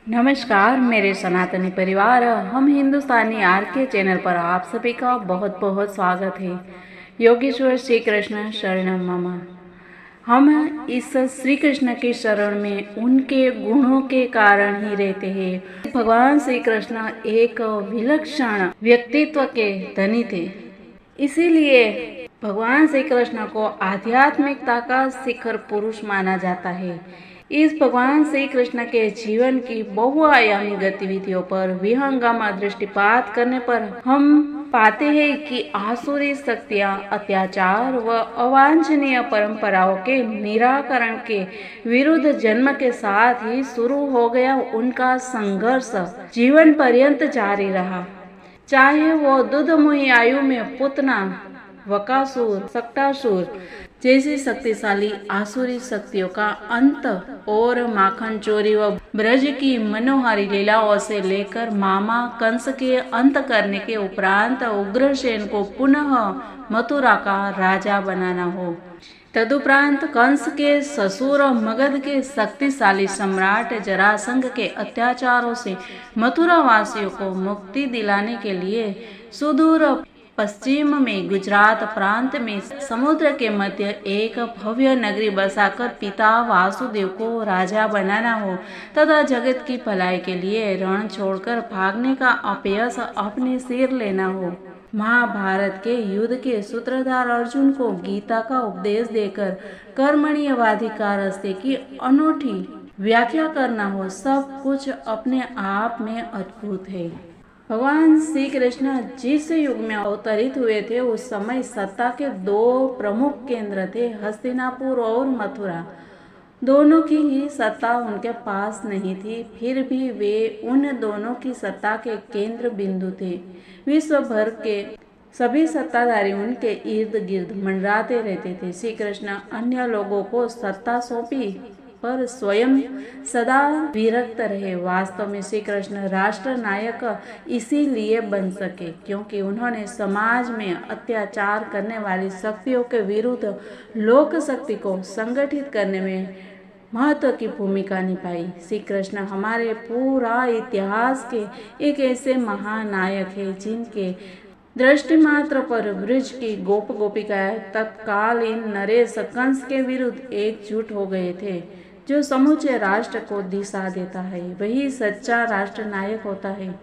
नमस्कार मेरे सनातनी परिवार, हम हिंदुस्तानी आर के चैनल पर आप सभी का बहुत बहुत स्वागत है। योगेश्वर श्री कृष्ण शरणम मम। हम इस श्री कृष्ण के शरण में उनके गुणों के कारण ही रहते हैं। भगवान श्री कृष्ण एक विलक्षण व्यक्तित्व के धनी थे, इसीलिए भगवान श्री कृष्ण को आध्यात्मिकता का शिखर पुरुष माना जाता है। इस भगवान श्री कृष्ण के जीवन की बहुआयामी गतिविधियों पर विहंगम दृष्टिपात करने पर हम पाते हैं कि आसुरी शक्तियां अत्याचार व अवांछनीय परंपराओं के निराकरण के विरुद्ध जन्म के साथ ही शुरू हो गया उनका संघर्ष जीवन पर्यंत जारी रहा। चाहे वो दुधमुही आयु में पुतना, वकासुर, सक्टासुर जैसी शक्तिशाली आसुरी शक्तियों का अंत और माखन चोरी व ब्रज की मनोहारी लीलाओं से लेकर मामा कंस के अंत करने के उपरांत उग्रसेन को पुनः मथुरा का राजा बनाना हो। तदुपरांत कंस के ससुर मगध के शक्तिशाली सम्राट जरासंध के अत्याचारों से मथुरा वासियों को मुक्ति दिलाने के लिए सुदूर पश्चिम में गुजरात प्रांत में समुद्र के मध्य एक भव्य नगरी बसाकर पिता वासुदेव को राजा बनाना हो तथा जगत की भलाई के लिए रण छोड़कर भागने का अपयश अपने सिर लेना हो। महाभारत के युद्ध के सूत्रधार अर्जुन को गीता का उपदेश देकर कर्मण्यवाधिकार रास्ते की अनूठी व्याख्या करना हो, सब कुछ अपने आप में अद्भुत है। भगवान श्री कृष्ण जिस युग में अवतरित हुए थे उस समय सत्ता के दो प्रमुख केंद्र थे, हस्तिनापुर और मथुरा। दोनों की ही सत्ता उनके पास नहीं थी, फिर भी वे उन दोनों की सत्ता के केंद्र बिंदु थे। विश्व भर के सभी सत्ताधारी उनके इर्द गिर्द मंडराते रहते थे। श्री कृष्ण अन्य लोगों को सत्ता सौंपी पर स्वयं सदा विरक्त रहे। वास्तव में श्री कृष्ण राष्ट्र नायक इसीलिए बन सके क्योंकि उन्होंने समाज में अत्याचार करने वाली शक्तियों के विरुद्ध लोक शक्ति को संगठित करने में महत्व की भूमिका निभाई। श्री कृष्ण हमारे पूरा इतिहास के एक ऐसे महानायक है जिनके दृष्टि मात्र पर ब्रज की गोप गोपिकाएं तत्कालीन नरेश कंस के विरुद्ध एकजुट हो गए थे। जो समूचे राष्ट्र को दिशा देता है वही सच्चा राष्ट्र नायक होता है।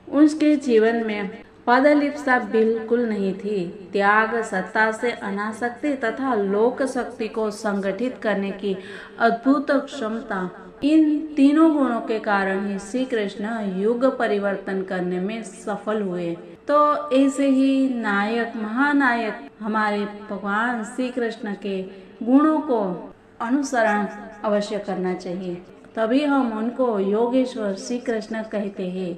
उसके जीवन में पदलिप्सा बिल्कुल नहीं थी। त्याग, सत्ता से अनासक्ति तथा लोक शक्ति को संगठित करने की अद्भुत क्षमता, इन तीनों गुणों के कारण ही श्री कृष्ण युग परिवर्तन करने में सफल हुए। तो ऐसे ही नायक, महानायक हमारे भगवान श्री कृष्ण के गुणों को अनुसरण अवश्य करना चाहिए, तभी हम उनको योगेश्वर श्री कृष्ण कहते हैं।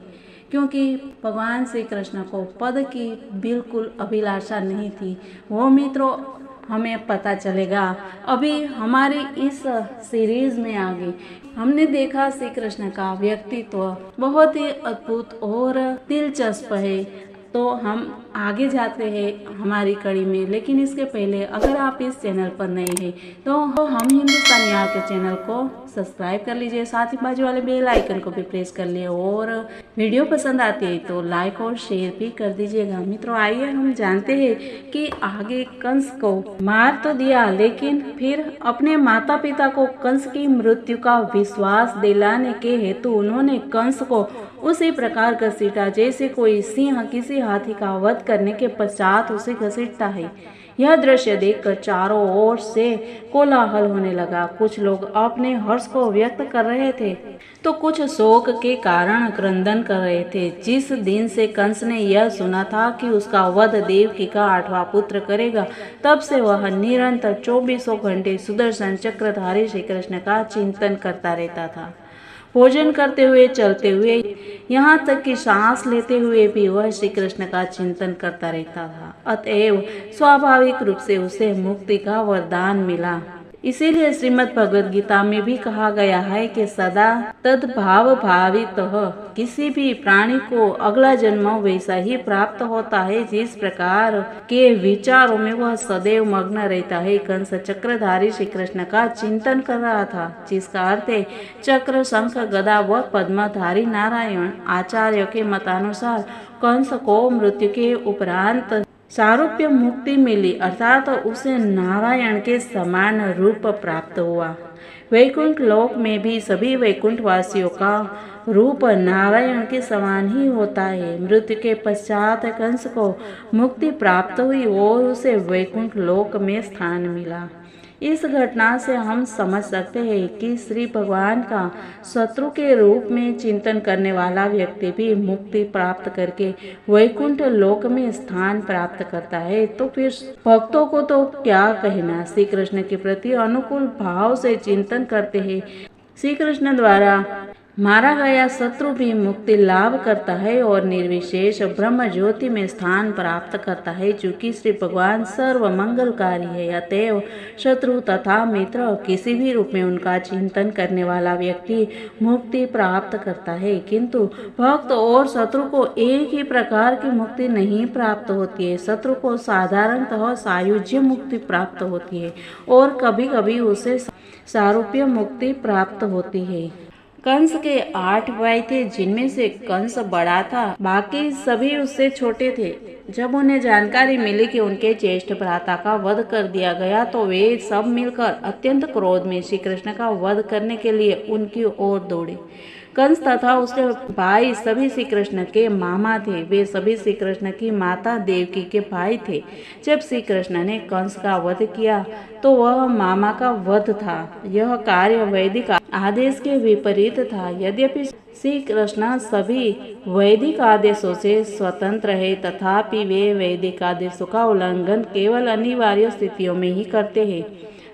क्योंकि भगवान श्री कृष्ण को पद की बिल्कुल अभिलाषा नहीं थी, वो मित्रों हमें पता चलेगा अभी हमारी इस सीरीज में आगे। हमने देखा श्री कृष्ण का व्यक्तित्व बहुत ही अद्भुत और दिलचस्प है। तो हम आगे जाते हैं हमारी कड़ी में, लेकिन इसके पहले अगर आप इस चैनल पर नए हैं तो हम हिंदुस्तानी आर के चैनल को सब्सक्राइब कर लीजिए, साथ ही बाजू वाले बेल आइकन को भी प्रेस कर लिए और वीडियो पसंद आती है तो लाइक और शेयर भी कर दीजिएगा। मित्रों आइए हम जानते हैं कि आगे कंस को मार तो दिया, लेकिन फिर अपने माता पिता को कंस की मृत्यु का विश्वास दिलाने के हेतु उन्होंने कंस को उसी प्रकार घसीटा जैसे कोई सिंह किसी हाथी का वध करने के पश्चात उसे घसीटता है। यह दृश्य देखकर चारों ओर से कोलाहल होने लगा। कुछ लोग अपने हर्ष को व्यक्त कर रहे थे तो कुछ शोक के कारण क्रंदन कर रहे थे। जिस दिन से कंस ने यह सुना था कि उसका वध देवकी का 8वां पुत्र करेगा, तब से वह निरंतर 24 घंटे सुदर्शन चक्रधारी श्री कृष्ण का चिंतन करता रहता था। भोजन करते हुए, चलते हुए, यहाँ तक कि सांस लेते हुए भी वह श्री कृष्ण का चिंतन करता रहता था। अतएव स्वाभाविक रूप से उसे मुक्ति का वरदान मिला। इसीलिए श्रीमद् भगवद गीता में भी कहा गया है कि सदा तद्भाव भावित किसी भी प्राणी को अगला जन्म वैसा ही प्राप्त होता है जिस प्रकार के विचारों में वह सदैव मग्न रहता है। कंस चक्रधारी श्री कृष्ण का चिंतन कर रहा था, जिसका अर्थ है चक्र, शंख, गदा व पद्मधारी नारायण। आचार्य के मतानुसार कंस को मृत्यु के उपरांत सारूप्य मुक्ति मिली, अर्थात उसे नारायण के समान रूप प्राप्त हुआ। वैकुंठ लोक में भी सभी वैकुंठ वासियों का रूप नारायण के समान ही होता है। मृत्यु के पश्चात कंस को मुक्ति प्राप्त हुई और उसे वैकुंठ लोक में स्थान मिला। इस घटना से हम समझ सकते हैं कि श्री भगवान का शत्रु के रूप में चिंतन करने वाला व्यक्ति भी मुक्ति प्राप्त करके वैकुंठ लोक में स्थान प्राप्त करता है। तो फिर भक्तों को तो क्या कहना, श्री कृष्ण के प्रति अनुकूल भाव से चिंतन करते हैं। श्री कृष्ण द्वारा मारा गया शत्रु भी मुक्ति लाभ करता है और निर्विशेष ब्रह्म ज्योति में स्थान प्राप्त करता है। चूँकि श्री भगवान सर्व मंगलकारी है, अतएव शत्रु तथा मित्र किसी भी रूप में उनका चिंतन करने वाला व्यक्ति मुक्ति प्राप्त करता है। किंतु भक्त और शत्रु को एक ही प्रकार की मुक्ति नहीं प्राप्त होती है। शत्रु को साधारणतः सायुज्य मुक्ति प्राप्त होती है और कभी कभी उसे सारूप्य मुक्ति प्राप्त होती है। कंस के 8 भाई थे, जिनमें से कंस बड़ा था, बाकी सभी उससे छोटे थे। जब उन्हें जानकारी मिली कि उनके ज्येष्ठ भ्राता का वध कर दिया गया तो वे सब मिलकर अत्यंत क्रोध में श्री कृष्ण का वध करने के लिए उनकी ओर दौड़े। कंस तथा उसके भाई सभी श्री कृष्ण के मामा थे। वे सभी श्री कृष्ण की माता देवकी के भाई थे। जब श्री कृष्ण ने कंस का वध किया तो वह मामा का वध था। यह कार्य वैदिक आदेश के विपरीत था। यद्यपि श्री कृष्ण सभी वैदिक आदेशों से स्वतंत्र है, तथापि वे वैदिक आदेशों का उल्लंघन केवल अनिवार्य स्थितियों में ही करते हैं।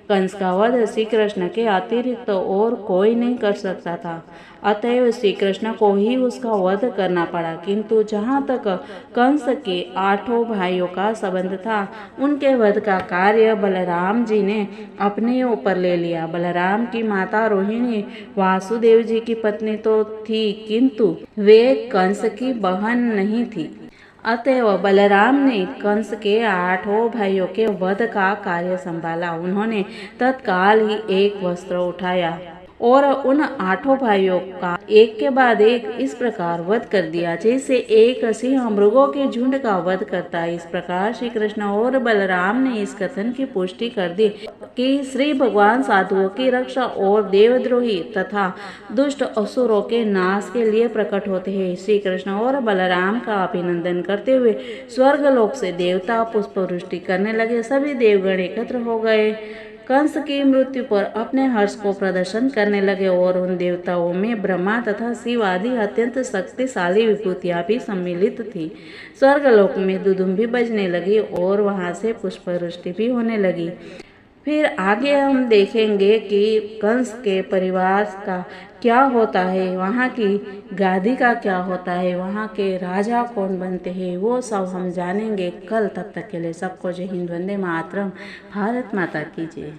कंस का वध श्री कृष्ण के अतिरिक्त और कोई नहीं कर सकता था, अतएव श्री कृष्ण को ही उसका वध करना पड़ा। किंतु जहाँ तक कंस के 8 भाइयों का संबंध था, उनके वध का कार्य बलराम जी ने अपने ऊपर ले लिया। बलराम की माता रोहिणी वासुदेव जी की पत्नी तो थी, किंतु वे कंस की बहन नहीं थी। अतएव बलराम ने कंस के 8 भाइयों के वध का कार्य संभाला। उन्होंने तत्काल ही एक वस्त्र उठाया और उन 8 भाइयों का एक के बाद एक इस प्रकार वध कर दिया, जैसे एक सिंह मृगों के झुंड का वध करता है। इस प्रकार श्री कृष्ण और बलराम ने इस कथन की पुष्टि कर दी कि श्री भगवान साधुओं की रक्षा और देवद्रोही तथा दुष्ट असुरों के नाश के लिए प्रकट होते हैं। श्री कृष्ण और बलराम का अभिनंदन करते हुए स्वर्गलोक से देवता पुष्पवृष्टि करने लगे। सभी देवगण एकत्र हो गए, कंस की मृत्यु पर अपने हर्ष को प्रदर्शन करने लगे और उन देवताओं में ब्रह्मा तथा शिव आदि अत्यंत शक्तिशाली विभूतियां भी सम्मिलित थी। स्वर्गलोक में दुदुम्बी बजने लगी और वहां से पुष्पवृष्टि भी होने लगी। फिर आगे हम देखेंगे कि कंस के परिवार का क्या होता है, वहाँ की गादी का क्या होता है, वहाँ के राजा कौन बनते हैं, वो सब हम जानेंगे कल। तब तक के लिए सबको जय हिंद, वंदे मातरम, भारत माता की जय।